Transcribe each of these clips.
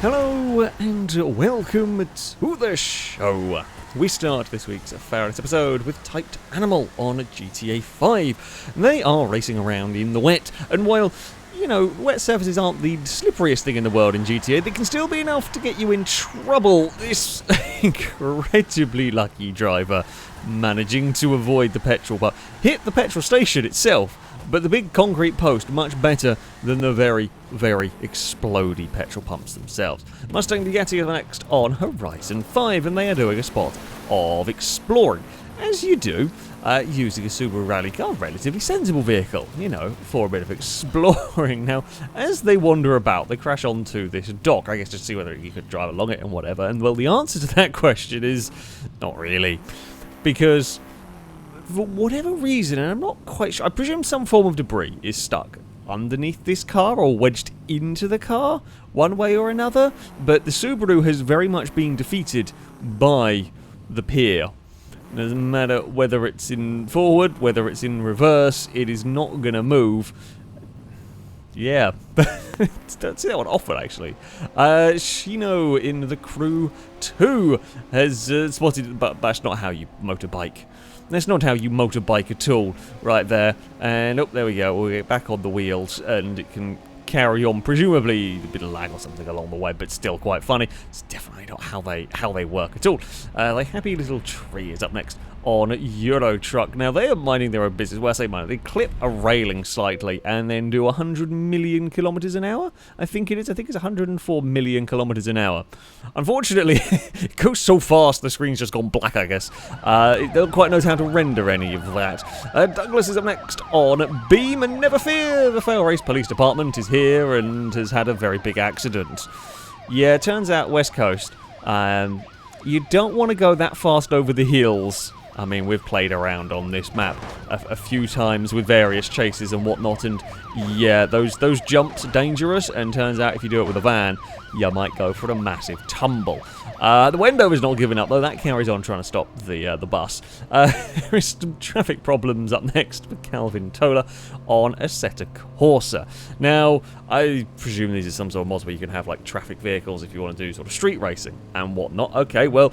Hello and welcome to the show. We start this week's FailRace episode with Typed Animal on GTA 5. They are racing around in the wet, and while, you know, wet surfaces aren't the slipperiest thing in the world in GTA, they can still be enough to get you in trouble. This incredibly lucky driver managing to avoid the petrol pump, hit the petrol station itself, but the big concrete post much better than the very, very explodey petrol pumps themselves. Mustang Bugatti are next on Horizon 5, and they are doing a spot of exploring, as you do, using a Subaru rally car, a relatively sensible vehicle, you know, for a bit of exploring. Now, as they wander about, they crash onto this dock, I guess, to see whether you could drive along it and whatever, and well, the answer to that question is not really, because for whatever reason, and I'm not quite sure, I presume some form of debris is stuck underneath this car or wedged into the car, one way or another, but the Subaru has very much been defeated by the pier. It doesn't matter whether it's in forward, whether it's in reverse, it is not going to move. Yeah, don't see that one often, actually. Shino in the Crew 2 has spotted, but that's not how you motorbike. That's not how you motorbike at all, right there. And, oh, there we go, we'll get back on the wheels, and it can carry on, presumably a bit of lag or something along the way, but still quite funny. It's definitely not how they work at all. The Happy Little Tree is up next on Euro Truck. Now, they are minding their own business. Well, I say minding, they clip a railing slightly and then do 100 million kilometers an hour, I think it is. I think it's 104 million kilometers an hour. Unfortunately, it goes so fast the screen's just gone black, I guess. It don't quite knows how to render any of that. Douglas is up next on Beam, and never fear, the FailRace Police Department is here and has had a very big accident. Yeah, it turns out West Coast, you don't want to go that fast over the hills. I mean, we've played around on this map a few times with various chases and whatnot, and yeah, those jumps are dangerous, and turns out if you do it with a van, you might go for a massive tumble. The Wendover's not giving up, though. That carries on trying to stop the bus. There is some traffic problems up next for Calvin Tola on Assetto Corsa. Now, I presume these are some sort of mods where you can have, like, traffic vehicles if you want to do sort of street racing and whatnot. Okay, well,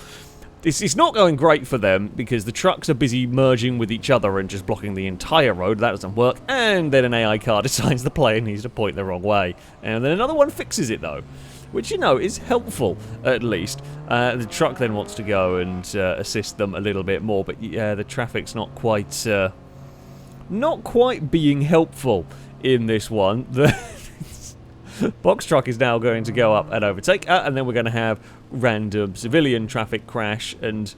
it's not going great for them because the trucks are busy merging with each other and just blocking the entire road. That doesn't work. And then an AI car decides the player needs to point the wrong way. And then another one fixes it, though, which, you know, is helpful, at least. The truck then wants to go and assist them a little bit more, but yeah, the traffic's not quite being helpful in this one. The box truck is now going to go up and overtake, and then we're going to have random civilian traffic crash, and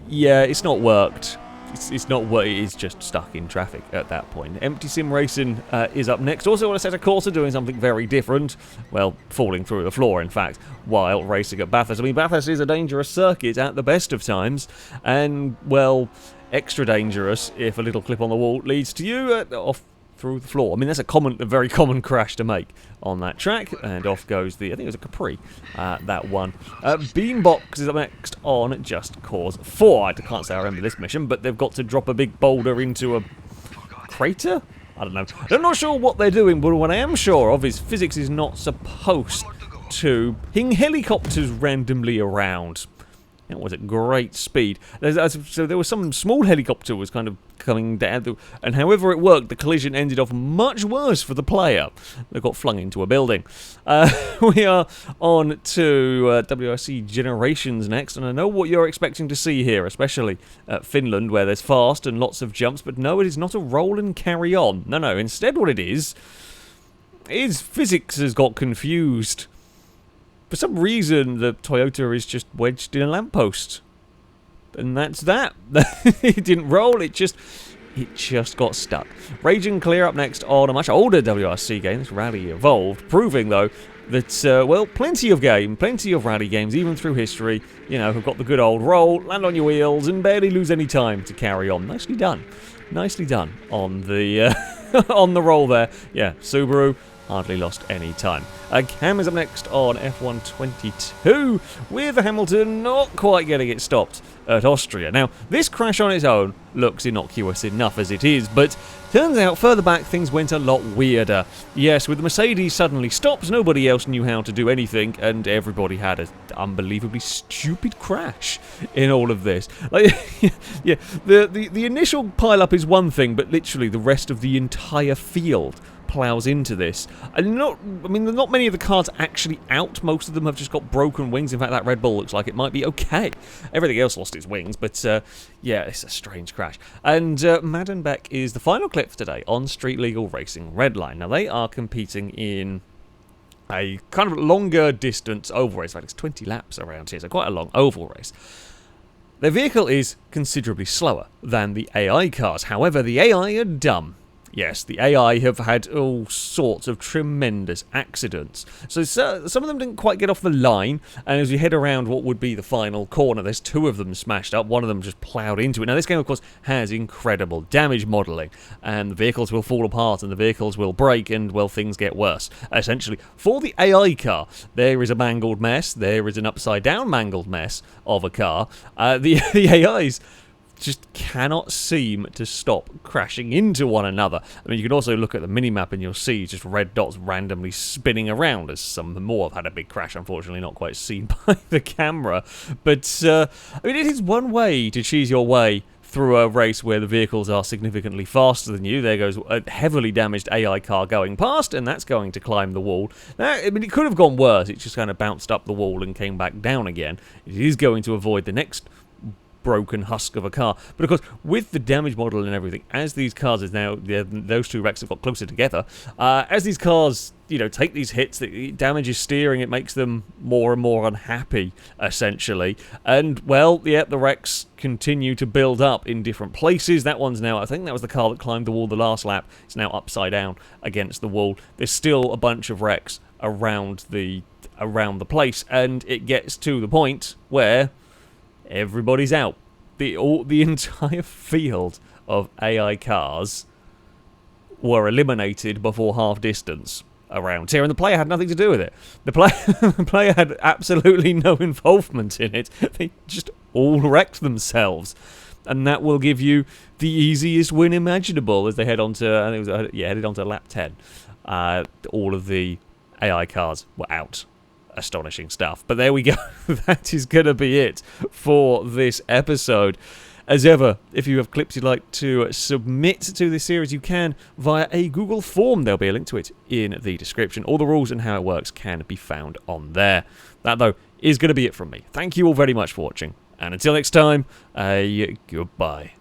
yeah, it's not worked. It's not what it is, just stuck in traffic at that point. Empty Sim Racing is up next. Also on Assetto Corsa doing something very different. Well, falling through the floor, in fact, while racing at Bathurst. I mean, Bathurst is a dangerous circuit at the best of times, and, well, extra dangerous if a little clip on the wall leads to you off through the floor. I mean, that's a very common crash to make on that track, and off goes the, I think it was a Capri, that one. Beambox is up next on Just Cause 4. I can't say I remember this mission, but they've got to drop a big boulder into a crater? I don't know. I'm not sure what they're doing, but what I am sure of is physics is not supposed to ping helicopters randomly around. It was at great speed. So there was some small helicopter was kind of coming down, and however it worked, the collision ended off much worse for the player. They got flung into a building. We are on to WRC Generations next, and I know what you're expecting to see here, especially Finland, where there's fast and lots of jumps, but no, it is not a roll and carry on. No, instead what it is physics has got confused. For some reason, the Toyota is just wedged in a lamppost. And that's that. It didn't roll, it just got stuck. Rage and Clear up next on a much older WRC game, this Rally Evolved, proving, though, that, well, plenty of rally games, even through history, you know, have got the good old roll, land on your wheels, and barely lose any time to carry on. Nicely done. Nicely done on the, on the roll there. Yeah, Subaru, hardly lost any time. Cam is up next on F122, with Hamilton not quite getting it stopped at Austria. Now, this crash on its own looks innocuous enough as it is, but turns out further back things went a lot weirder. Yes, with the Mercedes suddenly stopped, nobody else knew how to do anything, and everybody had an unbelievably stupid crash in all of this. Like, yeah, the initial pile-up is one thing, but literally the rest of the entire field plows into this. And not many of the cars actually out. Most of them have just got broken wings. In fact, that Red Bull looks like it might be okay. Everything else lost its wings, but yeah, it's a strange crash. And Maddenbeck is the final clip for today on Street Legal Racing Redline. Now, they are competing in a kind of longer distance oval race. In fact, it's 20 laps around here, so quite a long oval race. Their vehicle is considerably slower than the AI cars. However, the AI are dumb. Yes, the AI have had all sorts of tremendous accidents. So some of them didn't quite get off the line, and as you head around what would be the final corner, there's two of them smashed up, one of them just ploughed into it. Now, this game, of course, has incredible damage modelling, and the vehicles will fall apart, and the vehicles will break, and, well, things get worse. Essentially, for the AI car, there is a mangled mess, there is an upside-down mangled mess of a car. The AIs just cannot seem to stop crashing into one another. I mean, you can also look at the minimap and you'll see just red dots randomly spinning around, as some more have had a big crash, unfortunately not quite seen by the camera. But, I mean, it is one way to cheese your way through a race where the vehicles are significantly faster than you. There goes a heavily damaged AI car going past, and that's going to climb the wall. Now, I mean, it could have gone worse. It just kind of bounced up the wall and came back down again. It is going to avoid the next broken husk of a car. But of course, with the damage model and everything, as these cars is now, those two wrecks have got closer together, as these cars, you know, take these hits, it damages steering, it makes them more and more unhappy, essentially. And, well, yeah, the wrecks continue to build up in different places. That one's now, I think that was the car that climbed the wall the last lap. It's now upside down against the wall. There's still a bunch of wrecks around the place, and it gets to the point where everybody's out. The entire field of AI cars were eliminated before half distance around here, and the player had nothing to do with it. The player had absolutely no involvement in it. They just all wrecked themselves, and that will give you the easiest win imaginable as they head on to, I think it was, headed on to lap 10. All of the AI cars were out. Astonishing stuff. But there we go. That is going to be it for this episode. As ever, if you have clips you'd like to submit to this series, you can via a Google form. There'll be a link to it in the description. All the rules and how it works can be found on there. That, though, is going to be it from me. Thank you all very much for watching. And until next time, goodbye.